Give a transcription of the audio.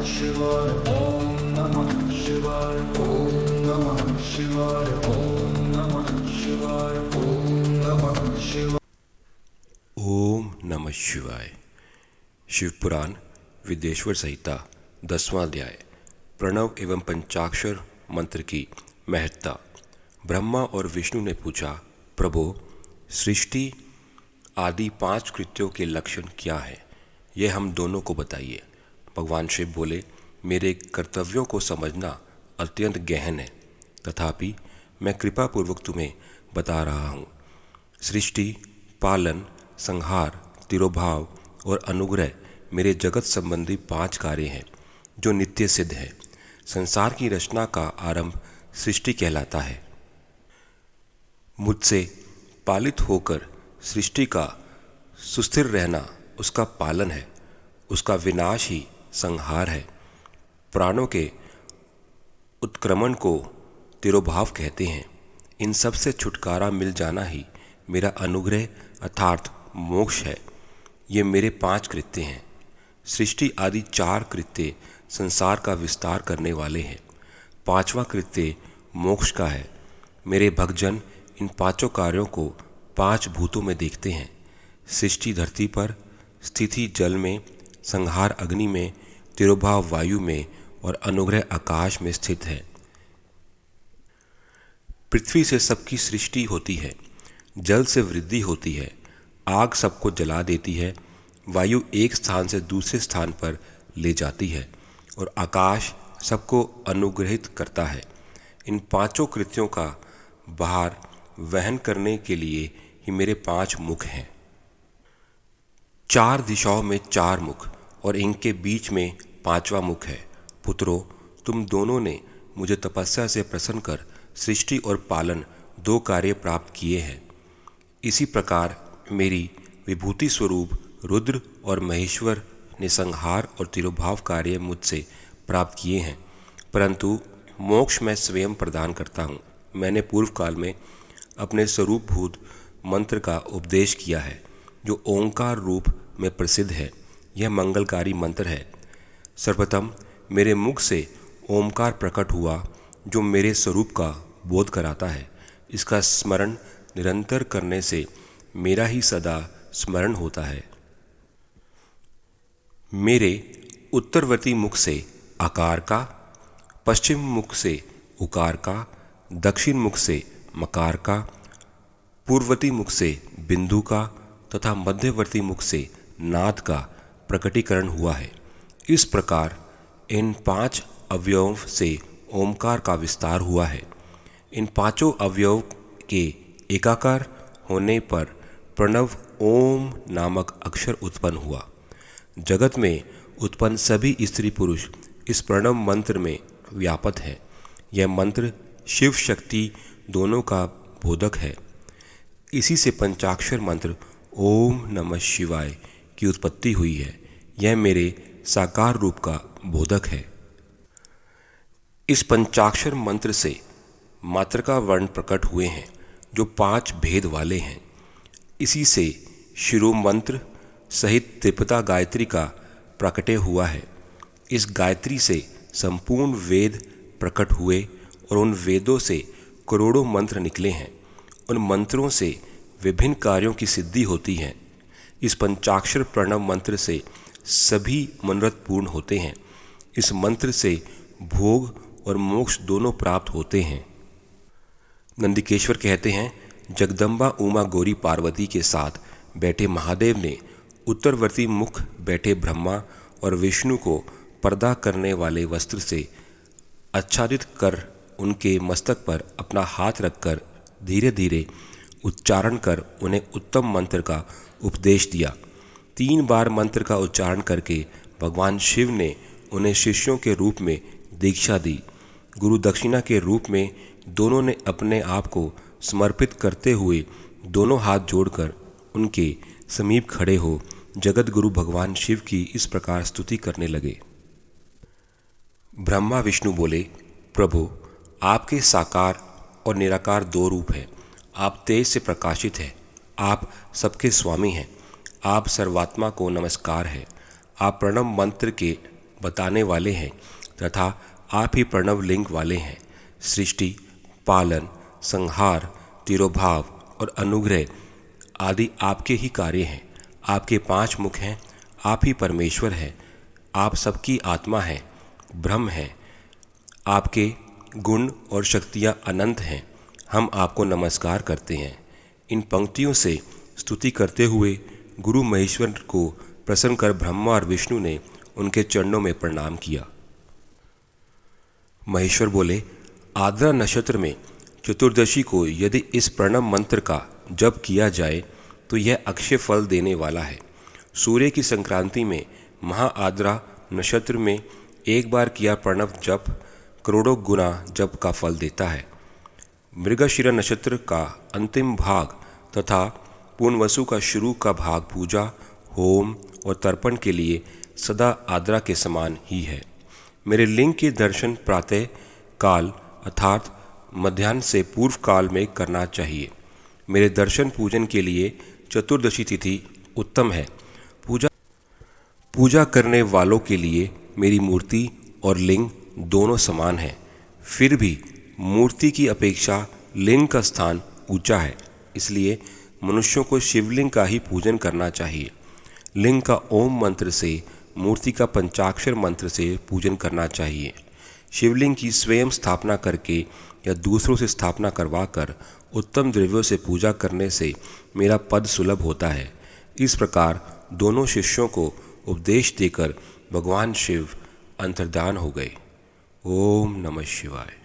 शिवाय ओम नमः शिवाय ओम नमः शिवाय ओम नमः शिवाय ओम नमः शिवाय। ओम नमः शिवाय। शिवपुराण विदेश्वर संहिता 10वां अध्याय प्रणव एवं पंचाक्षर मंत्र की महत्ता। ब्रह्मा और विष्णु ने पूछा, प्रभो, सृष्टि आदि 5 कृत्यों के लक्षण क्या हैं? यह हम दोनों को बताइए। भगवान शिव बोले, मेरे कर्तव्यों को समझना अत्यंत गहन है, तथापि मैं कृपापूर्वक तुम्हें बता रहा हूँ। सृष्टि, पालन, संहार, तिरोभाव और अनुग्रह मेरे जगत संबंधी 5 कार्य हैं जो नित्य सिद्ध है। संसार की रचना का आरंभ सृष्टि कहलाता है। मुझसे पालित होकर सृष्टि का सुस्थिर रहना उसका पालन है, उसका विनाश ही संहार है। प्राणों के उत्क्रमण को तिरोभाव कहते हैं। इन सब से छुटकारा मिल जाना ही मेरा अनुग्रह अर्थात मोक्ष है। ये मेरे 5 कृत्य हैं। सृष्टि आदि 4 कृत्य संसार का विस्तार करने वाले हैं। 5वां कृत्य मोक्ष का है। मेरे भक्तजन इन 5 कार्यों को 5 भूतों में देखते हैं। सृष्टि धरती पर, स्थिति जल में, संहार अग्नि में, तिरोभाव वायु में और अनुग्रह आकाश में स्थित है। पृथ्वी से सबकी सृष्टि होती है, जल से वृद्धि होती है, आग सबको जला देती है, वायु एक स्थान से दूसरे स्थान पर ले जाती है और आकाश सबको अनुग्रहित करता है। इन 5 कृत्यों का भार वहन करने के लिए ही मेरे 5 मुख हैं। 4 दिशाओं में 4 मुख और इनके बीच में 5वां मुख है। पुत्रों, तुम दोनों ने मुझे तपस्या से प्रसन्न कर सृष्टि और पालन 2 कार्य प्राप्त किए हैं। इसी प्रकार मेरी विभूति स्वरूप रुद्र और महेश्वर ने संहार और तिरोभाव कार्य मुझसे प्राप्त किए हैं, परंतु मोक्ष मैं स्वयं प्रदान करता हूँ। मैंने पूर्व काल में अपने स्वरूपभूत मंत्र का उपदेश किया है, जो ओंकार रूप में प्रसिद्ध है। यह मंगलकारी मंत्र है। सर्वप्रथम मेरे मुख से ओंकार प्रकट हुआ, जो मेरे स्वरूप का बोध कराता है। इसका स्मरण निरंतर करने से मेरा ही सदा स्मरण होता है। मेरे उत्तरवर्ती मुख से आकार का, पश्चिम मुख से उकार का, दक्षिण मुख से मकार का, पूर्ववर्ती मुख से बिंदु का तथा मध्यवर्ती मुख से नाद का प्रकटीकरण हुआ है। इस प्रकार इन 5 अवयवों से ओमकार का विस्तार हुआ है। इन 5 अवयव के एकाकार होने पर प्रणव ओम नामक अक्षर उत्पन्न हुआ। जगत में उत्पन्न सभी स्त्री पुरुष इस प्रणव मंत्र में व्यापक है। यह मंत्र शिव शक्ति दोनों का बोधक है। इसी से पंचाक्षर मंत्र ओम नमः शिवाय की उत्पत्ति हुई है। यह मेरे साकार रूप का बोधक है। इस पंचाक्षर मंत्र से मातृका वर्ण प्रकट हुए हैं, जो 5 भेद वाले हैं। इसी से शिरो मंत्र सहित त्रिपदा गायत्री का प्रकटे हुआ है। इस गायत्री से संपूर्ण वेद प्रकट हुए और उन वेदों से करोड़ों मंत्र निकले हैं। उन मंत्रों से विभिन्न कार्यों की सिद्धि होती है। इस पंचाक्षर प्रणव मंत्र से सभी मनोरथ पूर्ण होते हैं। इस मंत्र से भोग और मोक्ष दोनों प्राप्त होते हैं। नंदिकेश्वर कहते हैं, जगदम्बा उमा गौरी पार्वती के साथ बैठे महादेव ने उत्तरवर्ती मुख बैठे ब्रह्मा और विष्णु को पर्दा करने वाले वस्त्र से आच्छादित कर उनके मस्तक पर अपना हाथ रखकर धीरे धीरे उच्चारण कर उन्हें उत्तम मंत्र का उपदेश दिया। 3 बार मंत्र का उच्चारण करके भगवान शिव ने उन्हें शिष्यों के रूप में दीक्षा दी। गुरु दक्षिणा के रूप में दोनों ने अपने आप को समर्पित करते हुए दोनों हाथ जोड़कर उनके समीप खड़े हो जगत गुरु भगवान शिव की इस प्रकार स्तुति करने लगे। ब्रह्मा विष्णु बोले, प्रभु, आपके साकार और निराकार 2 रूप हैं। आप तेज से प्रकाशित हैं। आप सबके स्वामी हैं। आप सर्वात्मा को नमस्कार है। आप प्रणव मंत्र के बताने वाले हैं तथा आप ही प्रणव लिंग वाले हैं। सृष्टि, पालन, संहार, तिरोभाव और अनुग्रह आदि आपके ही कार्य हैं। आपके 5 मुख हैं, आप ही परमेश्वर हैं। आप सबकी आत्मा हैं, ब्रह्म हैं। आपके गुण और शक्तियाँ अनंत हैं। हम आपको नमस्कार करते हैं। इन पंक्तियों से स्तुति करते हुए गुरु महेश्वर को प्रसन्न कर ब्रह्मा और विष्णु ने उनके चरणों में प्रणाम किया। महेश्वर बोले, आर्द्रा नक्षत्र में चतुर्दशी को यदि इस प्रणव मंत्र का जप किया जाए तो यह अक्षय फल देने वाला है। सूर्य की संक्रांति में महाआद्रा नक्षत्र में एक बार किया प्रणव जप करोड़ों गुना जप का फल देता है। मृगशिरा नक्षत्र का अंतिम भाग तथा पूर्णवसु का शुरू का भाग पूजा, होम और तर्पण के लिए सदा आद्रा के समान ही है। मेरे लिंग के दर्शन प्रातः काल अर्थात मध्याह्न से पूर्व काल में करना चाहिए। मेरे दर्शन पूजन के लिए चतुर्दशी तिथि उत्तम है। पूजा करने वालों के लिए मेरी मूर्ति और लिंग दोनों समान हैं। फिर भी मूर्ति की अपेक्षा लिंग का स्थान ऊंचा है, इसलिए मनुष्यों को शिवलिंग का ही पूजन करना चाहिए। लिंग का ओम मंत्र से, मूर्ति का पंचाक्षर मंत्र से पूजन करना चाहिए। शिवलिंग की स्वयं स्थापना करके या दूसरों से स्थापना करवाकर उत्तम द्रव्यों से पूजा करने से मेरा पद सुलभ होता है। इस प्रकार दोनों शिष्यों को उपदेश देकर भगवान शिव अंतर्धान हो गए। ओम नमः शिवाय।